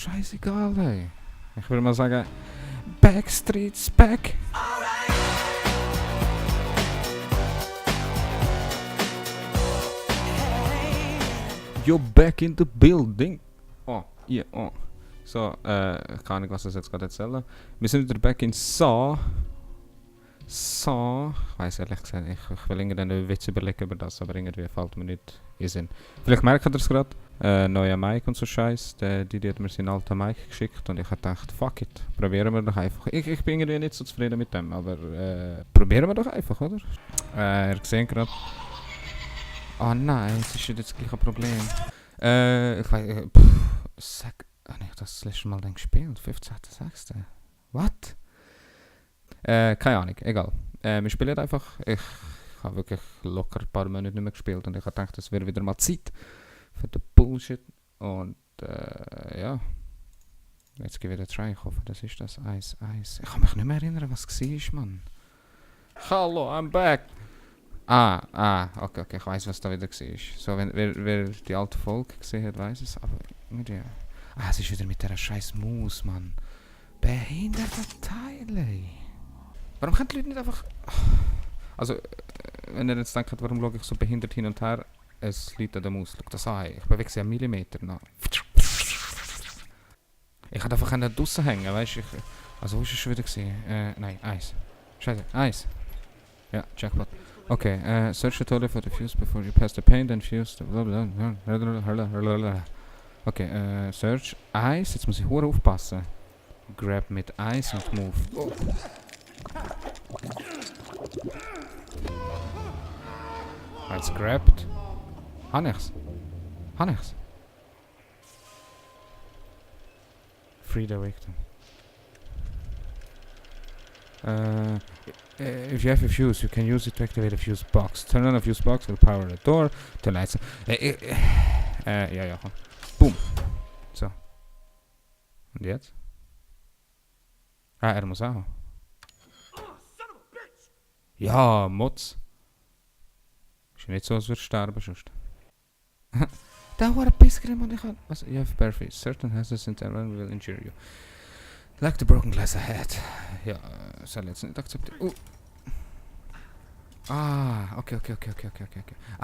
scheißegal, ey. Ich würde mal sagen, Backstreet's back. You're back in the building. Oh, yeah, oh. So, keine Ahnung, was ich jetzt gerade erzählen. Wir sind wieder back in Saw. Saw. Ich weiss ehrlich gesagt, ich will irgendeinen Witz überlegen über das, aber irgendwie fällt mir nicht in den Sinn. Vielleicht merkt ihr es gerade. Neuer Mic und so Scheiß. Die hat mir seinen alten Mic geschickt und ich habe gedacht, fuck it, probieren wir doch einfach. Ich bin irgendwie nicht so zufrieden mit dem, aber probieren wir doch einfach, oder? Ihr seht gerade. Oh nein, es ist jetzt gleich ein Problem. Ich weiß, sag, habe ich das letzte Mal dann gespielt? 15.06. What? Keine Ahnung, egal. Wir spielen einfach. Ich habe wirklich locker ein paar Monate nicht mehr gespielt und ich habe gedacht, es wäre wieder mal Zeit für den Bullshit. Und ja. Jetzt gebe ich wieder try. Ich hoffe, das ist das Eis. Ich kann mich nicht mehr erinnern, was es war, Mann. Hallo, I'm back! Okay, ich weiß, was da wieder war. So, wer die alte Folge gesehen hat, weiß es, aber irgendwie... es ist wieder mit dieser scheiß Maus, Mann. Behinderte Teile. Warum können die Leute nicht einfach... Also, wenn ihr jetzt denkt, warum schaue ich so behindert hin und her, es liegt an der Maus. Schau das an, ich bewege sie einen Millimeter nach. Ich hätte einfach draussen hängen, weißt du? Also, wo war es schon wieder? Nein, Eis. Scheiße, Eis. Ja, Jackpot. Okay, search the toilet for the fuse before you pass the paint, then fuse the blablabla. Okay, search Eis. Jetzt muss ich hure aufpassen. Grab mit Eis und move. Oh. Jetzt grabbed. Habe ich's? Free the victim. If you have a fuse, you can use it to activate a fuse box. Turn on a fuse box will power the door. Turn lights. Ja, komm. Boom. So. Und jetzt? Er muss auch. Ja, Mutz. Ist ja nicht so, als würde sterben sonst. Da war ein bisschen, und ich kann... Was? You have bare feet. Certain hazards in terrain will injure you. Like the broken glass ahead. Ja, soll jetzt nicht akzeptieren. Okay.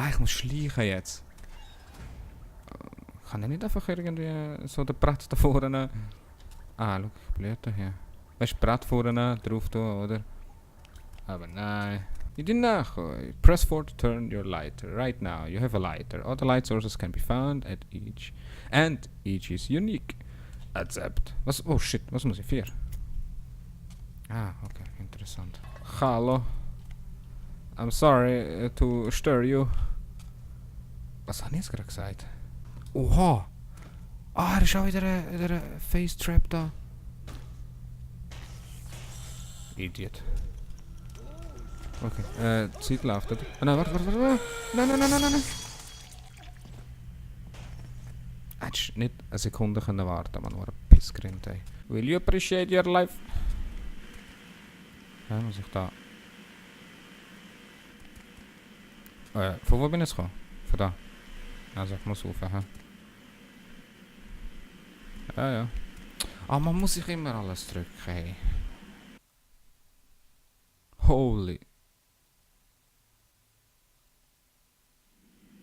Ich muss schleichen jetzt. Kann ich nicht einfach irgendwie so den Brett da vorne... schau, ich blöd hier. Weißt du, Brett vorne drauf tun, oder? Aber nein. You didn't know. Press 4 to turn your lighter. Right now, you have a lighter. All the light sources can be found at each. And each is unique. Accept. Was? Oh shit, was muss ich? 4? Okay, interessant. Hallo. I'm sorry to stir you. Was habe ich jetzt gerade gesagt? Oha! Er ist auch wieder ein Face Trap da. Idiot. Okay, Zeit läuft, oder? Nein, warte. Nein. Hättest nicht eine Sekunde können warten, man, war ein Pissgrind, ey. Will you appreciate your life? Ja, muss ich da... von wo bin ich gekommen? Von da. Also ich muss rauf, Ja. Man muss sich immer alles drücken, ey. Holy...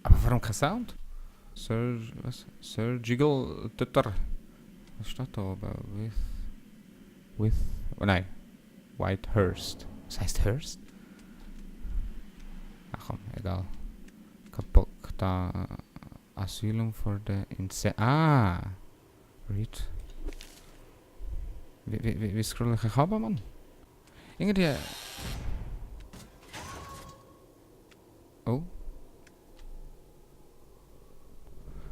Aber warum kein Sound? Surgical Tutor. Was steht da oben? Oh nein. Whitehurst. Was heißt Hurst? Ach komm, egal. Kaputt. Da. Asylum for the Read. Wie scroll ich runter, Mann? Irgendwie... Oh.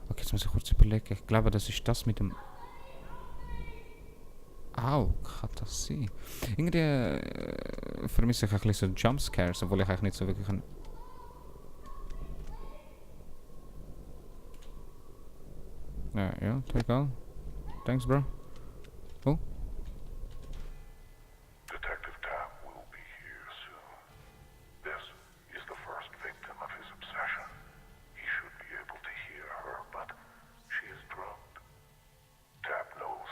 Okay, jetzt muss ich kurz überlegen. Ich glaube, das ist das mit dem... Kann das sein? Irgendwie vermisse ich ein bisschen so Jumpscares, obwohl ich eigentlich nicht so wirklich ein... Ja, egal. Thanks, bro. Oh. Detective Tapp will be here soon. This is the first victim of his obsession. He should be able to hear her, but she is drugged. Tapp knows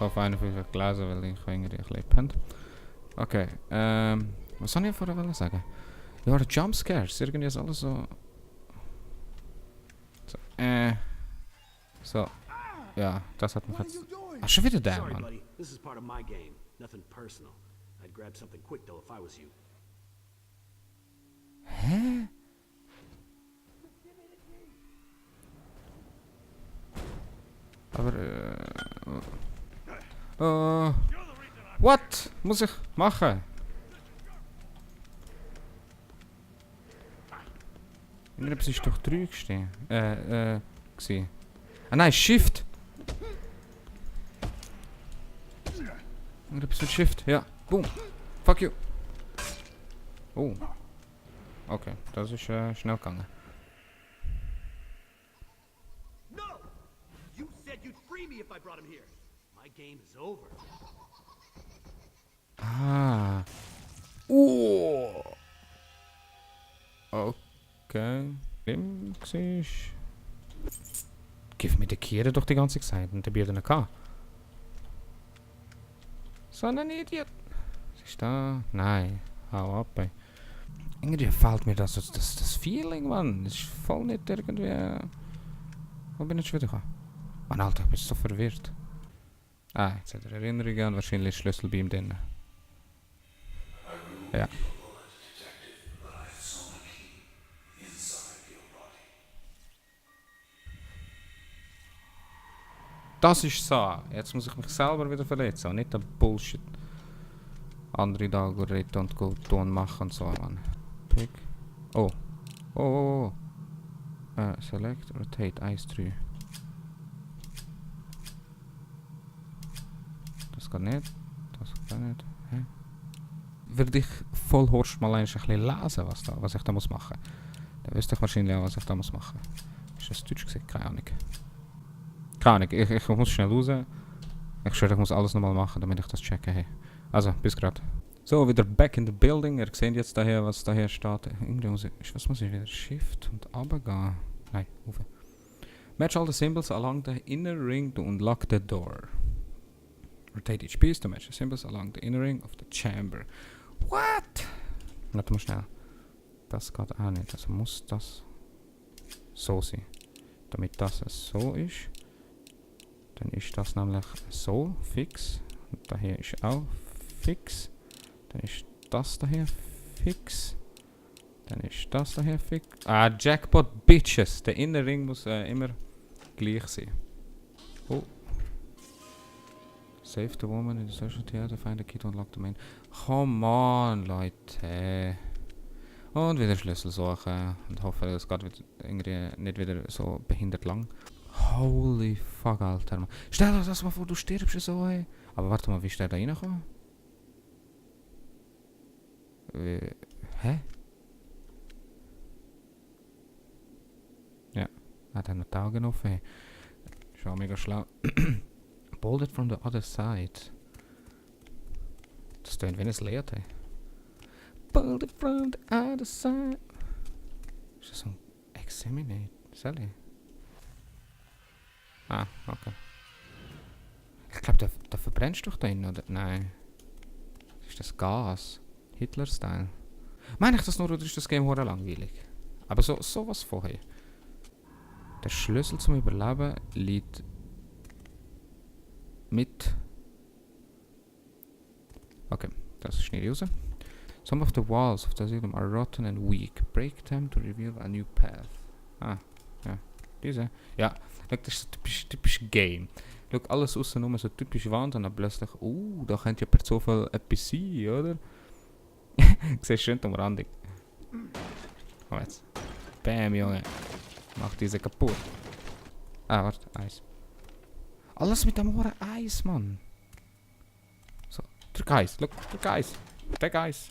habe einen vielleicht gelesen, weil ich irgendwie ein bisschen gepennt. Okay, was soll ich vorher sagen? Ja, der Jumpscares, irgendwie ist alles so... So, ja, das hat mich jetzt... Ach, schon wieder der, Sorry, Mann. buddy. This is part of my game. Nothing personal. I'd grab something quick though if I was you. Hä? Aber, what? Muss ich machen? Irgendetwas ist doch 3 gestehen. Gewesen. Ah nein, Shift! Irgendetwas mit Shift, ja. Boom. Fuck you. Oh. Okay, das ist schnell gegangen. No! You said you'd free me if I brought him here. My game is over. Ah. Okay. Dem siehst. Gib mir die Kiere doch die ganze Zeit und der Bier nicht kann. So ein Idiot. Ist da? Nein. Hau ab, ey. Irgendwie fehlt mir das Feeling, Mann. Das ist voll nicht irgendwie... Wo bin ich schon wieder gekommen? Mann, Alter, ich bin so verwirrt. Ah, jetzt hat er Erinnerungen und wahrscheinlich Schlüssel bei ihm drin. Ja. Das ist so. Jetzt muss ich mich selber wieder verletzen und nicht der Bullshit. Andere da reden und tun machen und so, Mann. Pick. Oh. Oh. Select, rotate, Eis 3. Das geht nicht. Das geht nicht. Hä? Würde ich voll Horst mal ein bisschen lesen, was ich da muss machen. Dann wüsste ich wahrscheinlich auch, was ich da muss machen. Ist das Deutsch gesagt? Keine Ahnung. Keine Ahnung, ich muss schnell raus. Ich schwöre, ich muss alles nochmal machen, damit ich das checke. Hey. Also, bis grad. So, wieder back in the building. Ihr seht jetzt daher, was daher steht. Irgendwie muss was muss ich wieder? Shift und runtergehen. Nein, rauf. Match all the symbols along the inner ring to unlock the door. Rotate each piece to match the symbols along the inner ring of the chamber. What? Warte mal schnell. Das geht auch nicht. Also muss das so sein. Damit das so ist. Dann ist das nämlich so fix. Und daher ist auch fix. Dann ist das daher fix. Dann ist das daher fix. Ah, Jackpot Bitches. Der Innenring muss immer gleich sein. Oh. Save the woman in the social theater. Find the key to unlock the main. Come on, Leute. Und wieder Schlüssel suchen. Und hoffe, es geht irgendwie nicht wieder so behindert lang. Holy fuck, Alter. Man. Stell dir das mal vor, du stirbst so, ey. Aber warte mal, wie ist der da reingekommen? Hä? Ja, hat er noch die Augen offen, ey. Schau, mega schlau. Bolted from the other side. Das tönt wie ein Leer, ey. Bolted from the other side. Ist das so ein Examinate? Sally? Ah, okay. Ich glaube, der verbrennst du doch da innen, oder? Nein. Ist das Gas? Hitler-Style? Meine ich das nur, oder ist das Game hure langweilig? Aber sowas vorher. Der Schlüssel zum Überleben liegt mit... Okay, das schneide ich raus. Some of the walls of the asylum are rotten and weak. Break them to reveal a new path. Ah, ja. Diese. Ja, das ist so typisch Game. Schau, alles aussen nur so typisch Wand und dann plötzlich, da könnte ja per Zufall etwas sein, oder? Ich sehe schön am Rand. Komm jetzt. Bam, Junge. Mach diese kaputt. Ah, warte, Eis. Alles mit dem Ohren Eis, Mann. So, drück Eis. Look, drück Eis. Drück Eis.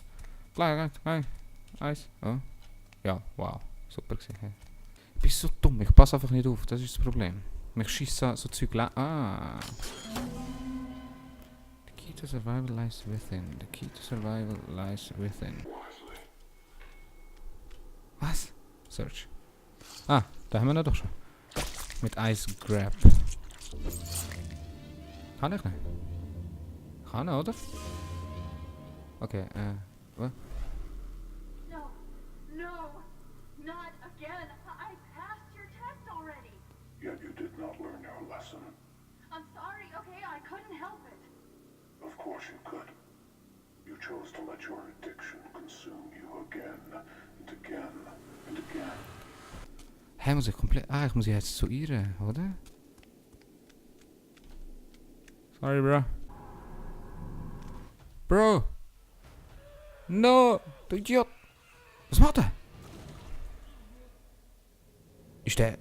Eis. Oh. Ja, wow. Super gewesen. Hey. Ich bin so dumm, ich passe einfach nicht auf, das ist das Problem. Mich schießt so Zeug Ah. The key to survival lies within. The key to survival lies within. Was? Search. Ah, da haben wir ihn doch schon. Mit Ice Grab. Kann ich nicht? Kann er, oder? Okay, was? No, no, not again. I passed your test already. Yet you did not learn your lesson. I'm sorry, okay? I couldn't help it. Of course you could. You chose to let your addiction consume you again and again and again. Hä, muss ich komplett... Ah, ich muss jetzt zu ihr, oder? Sorry, bro. Bro! No! Du Idiot! Was macht er? Ist der...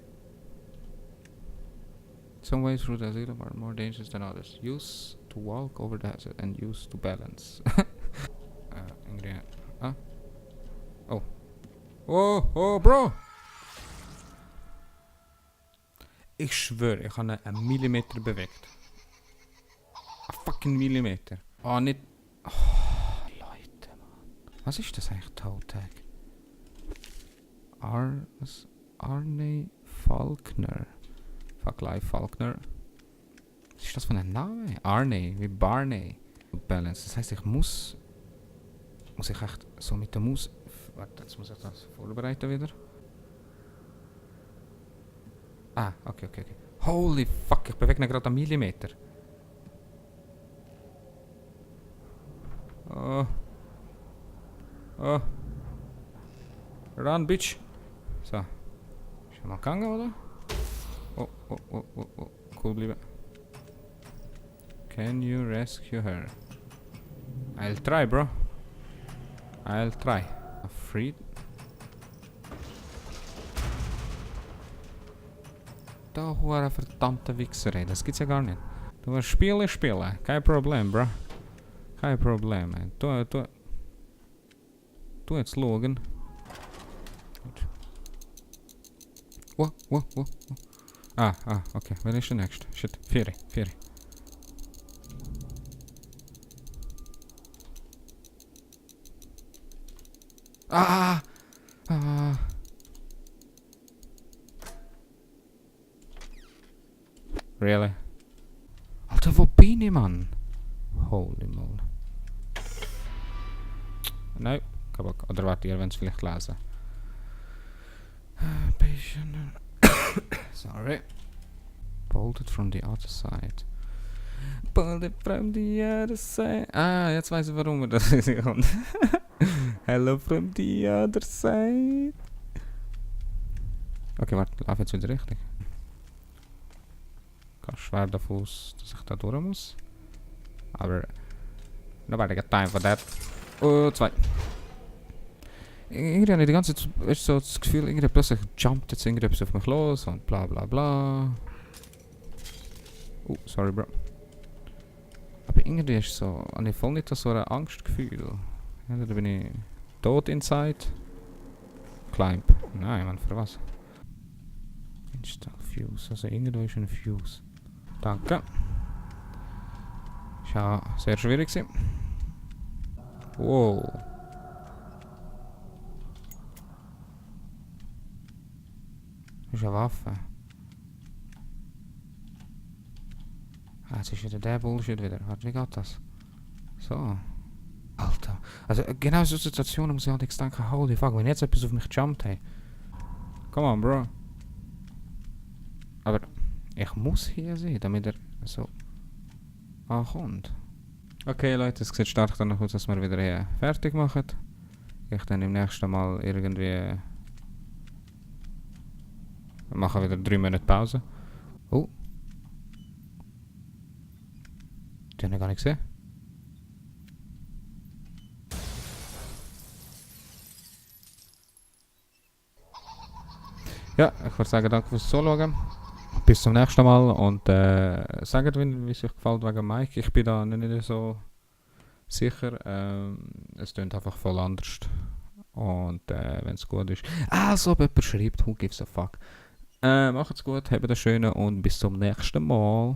Some ways through the asylum are more dangerous than others. Use to walk over the hazard and use to balance. Ingrid. Ah? Oh. Oh, bro! Ich schwöre, ich habe einen Millimeter bewegt. Ein fucking Millimeter. Oh, nicht... Oh, Leute, Mann. Was ist das eigentlich, Toe-Tag? Arne Falkner. Fuck Life Falkner. Was ist das für ein Name? Arne, wie Barney. Balance. Das heisst, ich muss ich echt so mit der Maus... Warte, jetzt muss ich das vorbereiten wieder. Ah, okay. Holy fuck, ich bewege ihn gerade einen Millimeter. Oh. Run, bitch. So. Ist er mal gegangen, oder? Oh. Cool bleiben. Can you rescue her? I'll try, bro. I'll try. Freed. Da hoher verdammte Wichser, ey. Das gibt's ja gar nicht. Du willst spielen. Kein Problem, bro. Kein Problem, ey. Du jetzt schauen. Wo? Ah, okay. Wer ist der nächste? Shit. Vieri. Ah! Really? Alter, wo bin ich, Mann? Holy moly. Nein, kein Bock. Oder warte, ihr wollt es vielleicht lesen. Patient. Sorry. Bolted from the other side. Bolted from the other side. Ah, jetzt weiß ich, warum wir das kommt. Hello from the other side. Okay, warte, lauf jetzt wieder richtig. Ich gehe schwer davon aus, dass ich da durch muss. Aber... Nobody got time for that. Oh, 2. Irgendwie habe ich die ganze Zeit so das Gefühl, irgendwie plötzlich jumpt jetzt irgendetwas auf mich los und bla bla bla. Oh, sorry, bro. Aber irgendwie ist so... Habe ich voll nicht so ein Angstgefühl. Ja, da bin ich... Tot inside. Climb. Nein, Mann, für was? Install Fuse. Also irgendwo ist ein Fuse. Danke. Ist ja sehr schwierig gewesen. Wow. Das ist eine Waffe. Ah, jetzt ist wieder der Bullshit wieder. Warte, wie geht das? So. Alter. Also genau so Situationen muss ich halt denken, holy fuck, wenn jetzt etwas auf mich jumpt, hey. Come on, bro. Aber ich muss hier sein, damit er so ankommt. Okay, Leute, es sieht stark danach aus, dass wir wieder hier fertig machen. Ich dann im nächsten Mal irgendwie... Wir machen wieder 3 Minuten Pause. Oh. Die habe ich gar nicht gesehen. Ja, ich würde sagen, danke fürs Zuschauen. Bis zum nächsten Mal und sagt, wie es euch gefällt wegen Mike. Ich bin da nicht so sicher. Es klingt einfach voll anders. Und wenn es gut ist. Also, ob jemand schreibt, who gives a fuck. Macht's gut, habt einen schönen und bis zum nächsten Mal.